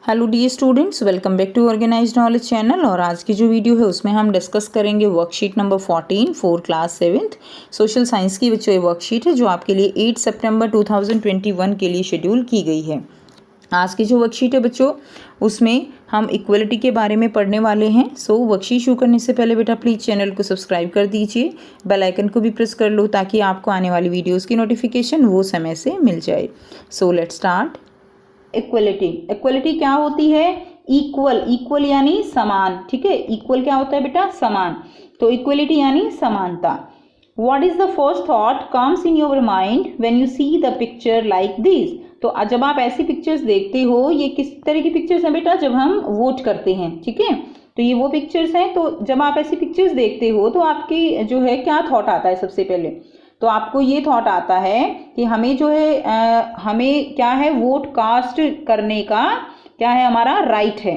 Hello dear students, welcome back to organised knowledge channel. और आज की जो वीडियो है उसमें हम डिस्कस करेंगे worksheet number 14 4 class 7th social science की बच्चों ये वर्कशीट है जो आपके लिए 8 सितंबर 2021 के लिए शेड्यूल की गई है। आज की जो वर्कशीट है बच्चों उसमें हम इक्वलिटी के बारे में पढ़ने वाले हैं। सो वर्कशीट शुरू करने से पहले बेटा प्लीज़ चैनल को सब्सक्राइब कर दीजिए, बेल आइकन को भी प्रेस कर लो ताकि आपको आने वाली वीडियोज़ की नोटिफिकेशन वो समय से मिल जाए। So let's start. Equality, equality क्या होती है? इक्वल, इक्वल यानी समान। ठीक है, इक्वल क्या होता है बेटा? समान। तो इक्वलिटी यानी समानता। What is the first thought comes in your mind when you see the picture like this? तो जब आप ऐसी पिक्चर्स देखते हो, ये किस तरह की पिक्चर्स हैं बेटा? जब हम वोट करते हैं, ठीक है, तो ये वो पिक्चर्स हैं। तो जब आप ऐसी पिक्चर्स देखते हो तो आपकी जो है क्या थॉट आता है? सबसे पहले तो आपको ये थॉट आता है कि हमें जो है हमें क्या है, वोट कास्ट करने का क्या है, हमारा राइट है।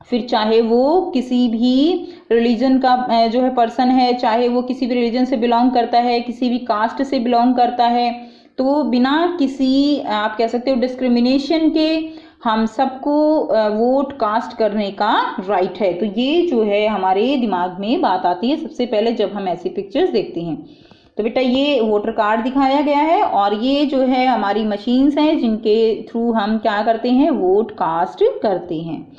फिर चाहे वो किसी भी रिलीजन का जो है पर्सन है, चाहे वो किसी भी रिलीजन से बिलोंग करता है, किसी भी कास्ट से बिलोंग करता है, तो बिना किसी आप कह सकते हो डिस्क्रिमिनेशन के हम सबको वोट कास्ट करने का राइट है। तो ये जो है हमारे दिमाग में बात आती है सबसे पहले जब हम ऐसी पिक्चर्स देखते हैं। तो बेटा ये वोटर कार्ड दिखाया गया है और ये जो है हमारी मशीन्स हैं जिनके थ्रू हम क्या करते हैं, वोट कास्ट करते हैं।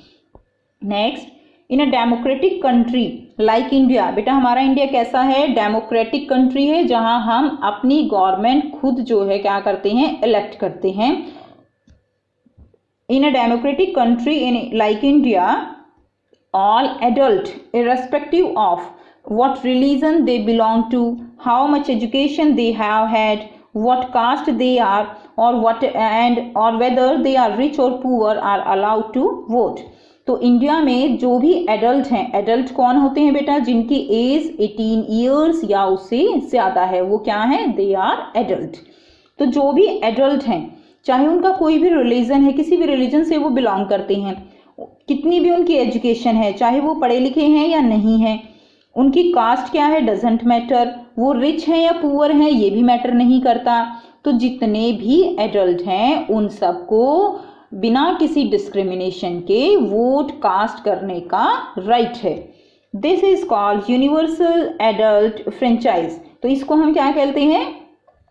Next, in a democratic country like India, बेटा हमारा इंडिया कैसा है? डेमोक्रेटिक कंट्री है जहां हम अपनी गवर्नमेंट खुद जो है क्या करते हैं, इलेक्ट करते हैं। In a democratic country in like India, all adult irrespective of what religion they belong to, how much education they have had, what caste they are, or whether they are rich or poor are allowed to vote। तो India में जो भी adult हैं, adult कौन होते हैं बेटा? जिनकी एज 18 ईयर्स या उससे ज़्यादा है, वो क्या है? They are adult. तो जो भी एडल्ट हैं, चाहे उनका कोई भी रिलीजन है, किसी भी रिलीजन से वो बिलोंग करते हैं, कितनी भी उनकी एजुकेशन है, चाहे वो पढ़े लिखे हैं या नहीं हैं, उनकी कास्ट क्या है, डजेंट मैटर, वो रिच हैं या पुअर हैं ये भी मैटर नहीं करता। तो जितने भी एडल्ट हैं उन सबको बिना किसी डिस्क्रिमिनेशन के वोट कास्ट करने का राइट है। This is called universal adult franchise. तो इसको हम क्या कहते हैं?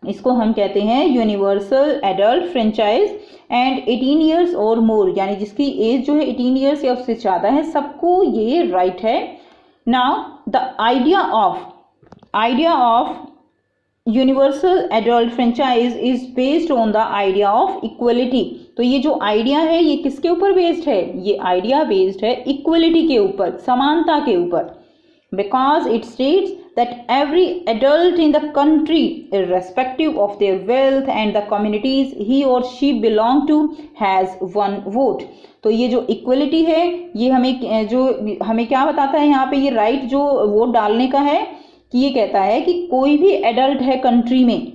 इसको हम कहते हैं universal adult franchise. And 18 years और मोर, यानी जिसकी एज जो है 18 ईयर्स या उससे ज़्यादा है, सबको ये राइट है। Now the idea of universal adult franchise is based on the idea of equality. तो ये जो आइडिया है ये किसके ऊपर बेस्ड है? ये आइडिया बेस्ड है इक्वलिटी के ऊपर, समानता के ऊपर। Because it states that every adult in the country, irrespective of their wealth and the communities he or she belong to, has one vote। तो ये जो इक्वलिटी है ये हमें क्या बताता है यहाँ पे? ये राइट जो वोट डालने का है कि ये कहता है कि कोई भी एडल्ट है कंट्री में,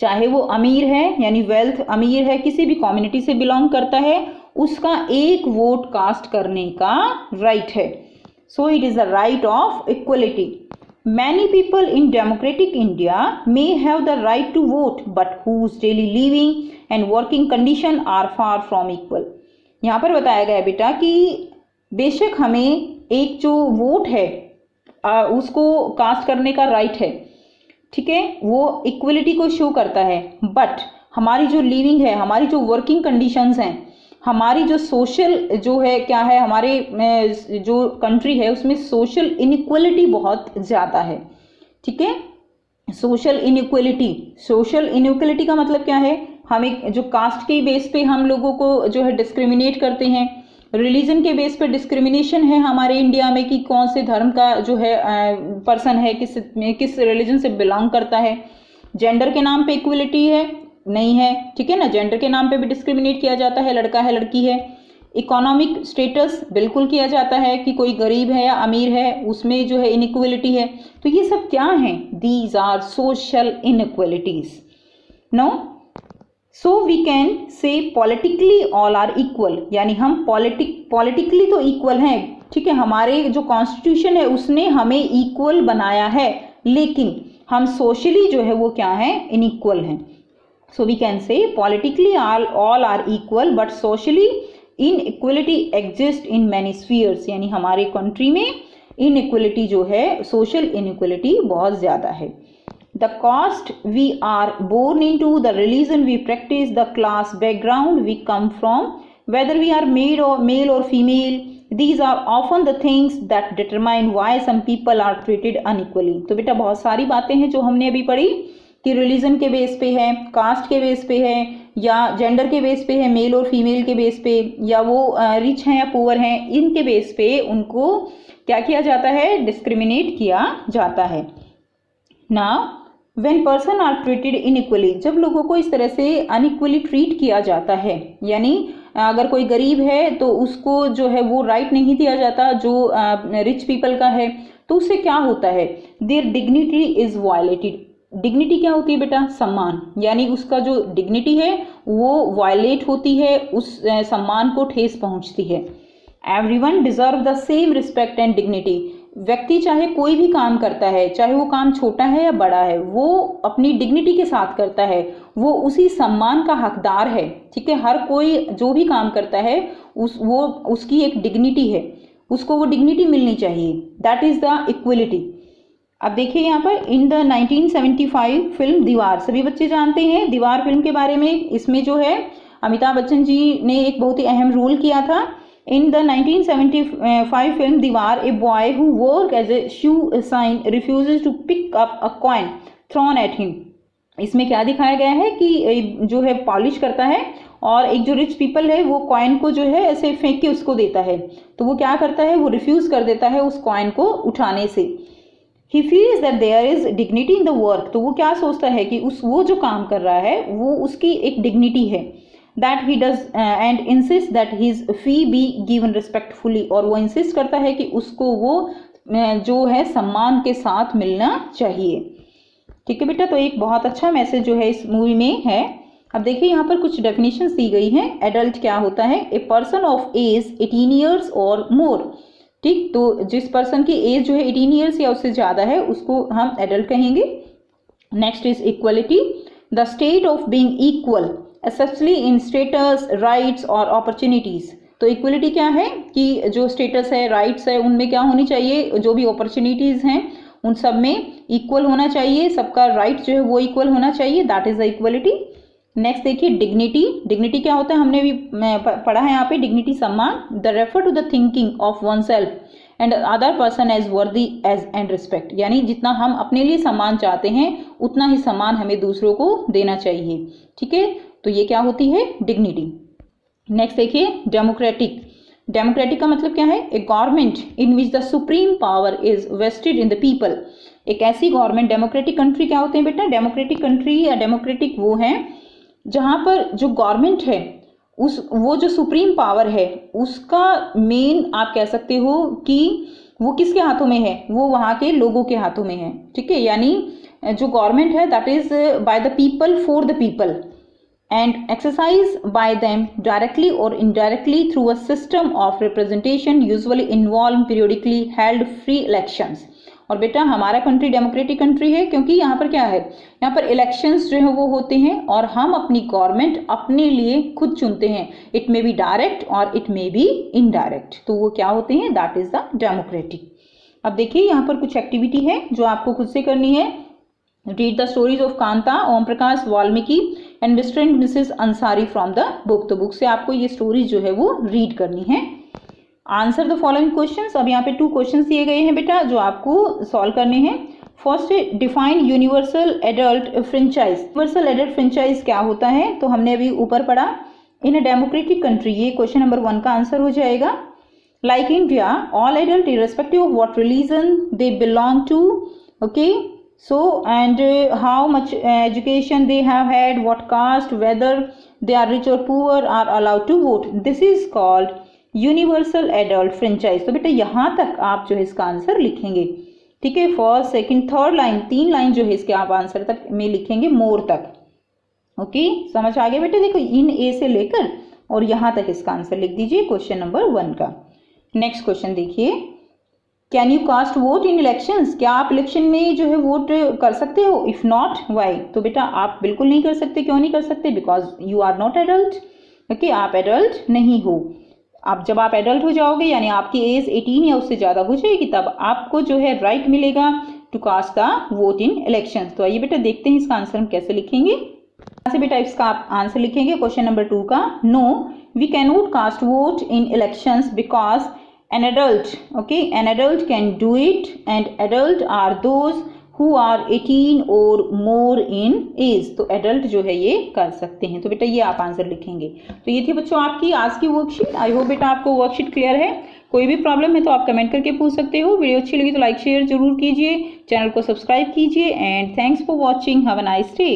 चाहे वो अमीर है यानी वेल्थ अमीर है, किसी भी कम्युनिटी से बिलोंग करता है, उसका एक वोट कास्ट करने का राइट है। So it is the right of equality. Many people in democratic India may have the right to vote, but whose daily living and working condition are far from equal। यहाँ पर बताया गया है बेटा कि बेशक हमें एक जो वोट है उसको कास्ट करने का राइट है, ठीक है, वो इक्वलिटी को शो करता है, बट हमारी जो लिविंग है, हमारी जो वर्किंग कंडीशंस हैं, हमारी जो सोशल जो है क्या है, हमारे जो कंट्री है उसमें सोशल इनइक्वलिटी बहुत ज़्यादा है। ठीक है, सोशल इनइक्वलिटी का मतलब क्या है? हमें जो कास्ट के बेस पे हम लोगों को जो है डिस्क्रिमिनेट करते हैं, रिलीजन के बेस पे डिस्क्रिमिनेशन है हमारे इंडिया में कि कौन से धर्म का जो है पर्सन है, किस रिलीजन से बिलोंग करता है। जेंडर के नाम पे इक्वलिटी है? नहीं है, ठीक है ना, जेंडर के नाम पे भी डिस्क्रिमिनेट किया जाता है, लड़का है लड़की है। इकोनॉमिक स्टेटस बिल्कुल किया जाता है कि कोई गरीब है या अमीर है, उसमें जो है इनइक्वलिटी है। तो ये सब क्या हैं? These are social inequalities. No, so we can say politically all are equal, यानी हम पॉलिटिकली तो इक्वल हैं, ठीक है, हमारे जो कॉन्स्टिट्यूशन है उसने हमें इक्वल बनाया है, लेकिन हम सोशली जो है वो क्या है, इनइक्वल हैं। So we can say politically all are equal, but socially inequality exist in many spheres, यानी हमारे कंट्री में इनइक्वलिटी जो है, सोशल इनइक्वलिटी बहुत ज़्यादा है। The caste we are born into, the religion we practice, the class background we come from, whether we are male or female, these are often the things that determine why some people are treated unequally। तो बेटा बहुत सारी बातें हैं जो हमने अभी पढ़ी कि रिलीजन के बेस पे है, कास्ट के बेस पे है, या जेंडर के बेस पे है, मेल और फीमेल के बेस पे, या वो रिच हैं या पुअर हैं, इनके बेस पे उनको क्या किया जाता है, डिस्क्रिमिनेट किया जाता है। Now When person are treated unequally, जब लोगों को इस तरह से अनइक्वली ट्रीट किया जाता है, यानी अगर कोई गरीब है तो उसको जो है वो राइट नहीं दिया जाता जो रिच पीपल का है, तो उससे क्या होता है, there dignity is violated. Dignity क्या होती है बेटा, सम्मान, यानी उसका जो डिग्निटी है वो वायलेट होती है, उस सम्मान को ठेस पहुंचती है। Everyone deserve the same respect and dignity. व्यक्ति चाहे कोई भी काम करता है, चाहे वो काम छोटा है या बड़ा है, वो अपनी डिग्निटी के साथ करता है, वो उसी सम्मान का हकदार है। ठीक है, हर कोई जो भी काम करता है वो उसकी एक डिग्निटी है, उसको वो डिग्निटी मिलनी चाहिए। That is the equality. अब देखिए यहाँ पर इन द 1975 फिल्म दीवार, सभी बच्चे जानते हैं दीवार फिल्म के बारे में। इसमें जो है अमिताभ बच्चन जी ने एक बहुत ही अहम रोल किया था। In the 1975 film Diwar, a boy who worked as a shoe sign refuses to pick up a coin thrown at him। इसमें क्या दिखाया गया है कि जो है पॉलिश करता है और एक जो रिच पीपल है वो कॉइन को जो है ऐसे फेंक के उसको देता है, तो वो क्या करता है, वो रिफ्यूज कर देता है उस कॉइन को उठाने से। He feels that there is dignity in the work, तो वो क्या सोचता है कि वो जो काम कर रहा है वो उसकी एक डिग्निटी है। That he does and insists that his fee be given respectfully, और वो इंसिस्ट करता है कि उसको वो जो है सम्मान के साथ मिलना चाहिए। ठीक है बेटा, तो एक बहुत अच्छा मैसेज जो है इस मूवी में है। अब देखिए यहाँ पर कुछ डेफिनेशंस दी गई हैं। एडल्ट क्या होता है, a person of age 18 years और मोर। ठीक, तो जिस पर्सन की एज जो है 18 ईयर्स या उससे ज़्यादा है उसको हम एडल्ट कहेंगे। Next is equality, the state of being equal especially in status, rights और opportunities। तो इक्वलिटी क्या है कि जो स्टेटस है, राइट्स है, उनमें क्या होनी चाहिए, जो भी अपॉर्चुनिटीज हैं उन सब में इक्वल होना चाहिए, सबका राइट जो है वो इक्वल होना चाहिए। That is the equality. Next देखिए डिग्निटी। डिग्निटी क्या होता है, हमने भी पढ़ा है यहाँ पे, डिग्निटी सम्मान, the refer to the thinking of oneself and other person as worthy as and respect, यानी जितना हम अपने लिए सम्मान चाहते हैं उतना ही सम्मान हमें दूसरों को देना चाहिए। ठीक है, तो ये क्या होती है, डिग्निटी। नेक्स्ट देखिए डेमोक्रेटिक। डेमोक्रेटिक का मतलब क्या है, a government in which the supreme power is vested in the people. एक ऐसी गवर्नमेंट, डेमोक्रेटिक कंट्री क्या होते हैं बेटा, डेमोक्रेटिक कंट्री या डेमोक्रेटिक वो है जहां पर जो गवर्नमेंट है वो जो सुप्रीम पावर है उसका मेन आप कह सकते हो कि वो किसके हाथों में है, वो वहां के लोगों के हाथों में है। ठीक है, यानी जो गवर्नमेंट है that is by the people for the people and exercised by them directly or indirectly through a system of representation usually involve periodically held free elections। और बेटा हमारा कंट्री डेमोक्रेटिक कंट्री है क्योंकि यहाँ पर क्या है, यहाँ पर इलेक्शंस जो है वो होते हैं और हम अपनी गवर्नमेंट अपने लिए खुद चुनते हैं। इट मे बी डायरेक्ट और इट मे बी इनडायरेक्ट, तो वो क्या होते हैं, दैट इज द डेमोक्रेटिक। अब देखिए यहाँ पर कुछ एक्टिविटी है जो आपको खुद से करनी है। Read the stories of Kanta, Om Prakash Valmiki and Mr and Mrs Ansari from the book. तो बुक से आपको ये स्टोरीज जो है वो रीड करनी है। Answer the following questions. अब यहाँ पे 2 क्वेश्चंस दिए गए हैं बेटा जो आपको सॉल्व करने हैं। फर्स्ट है define universal adult franchise. Universal adult franchise क्या होता है, तो हमने अभी ऊपर पढ़ा इन अ डेमोक्रेटिक कंट्री, ये क्वेश्चन नंबर 1 का आंसर हो जाएगा। Like India all adult irrespective of what religion they belong to, okay, so and how much education they have had, what caste, whether they are rich or poor are allowed to vote, this is called universal adult franchise। तो बेटा यहाँ तक आप जो है इसका answer लिखेंगे। ठीक है, first second third line, 3 line जो है इसके आप आंसर तक में लिखेंगे, मोर तक। ओके, समझ आ गया बेटा। देखो इन ए से लेकर और यहाँ तक इसका आंसर लिख दीजिए क्वेश्चन नंबर 1 का। नेक्स्ट क्वेश्चन देखिए, can you cast vote in elections, क्या आप इलेक्शन में जो है वोट कर सकते हो, इफ नॉट व्हाई। तो बेटा आप बिल्कुल नहीं कर सकते। क्यों नहीं कर सकते, because you are not adult. Okay, आप एडल्ट नहीं हो। आप जब आप एडल्ट हो जाओगे यानी आपकी एज 18 या उससे ज़्यादा हो जाएगी तब आपको जो है राइट मिलेगा to cast the vote in election. तो आइए बेटा देखते हैं इसका आंसर हम कैसे लिखेंगे। यहाँ से बेटा इसका आप आंसर लिखेंगे क्वेश्चन नंबर 2 का। No we can not cast vote in elections because an adult, okay, an adult can do it and adult are those who are 18 or more in age। तो adult जो है ये कर सकते हैं। तो बेटा ये आप आंसर लिखेंगे। तो ये थी बच्चों आपकी आज की वर्कशीट। आई होप बेटा आपको वर्कशीट क्लियर है। कोई भी प्रॉब्लम है तो आप कमेंट करके पूछ सकते हो। वीडियो अच्छी लगी तो लाइक शेयर जरूर कीजिए, चैनल को सब्सक्राइब कीजिए and thanks for watching. Have a nice day.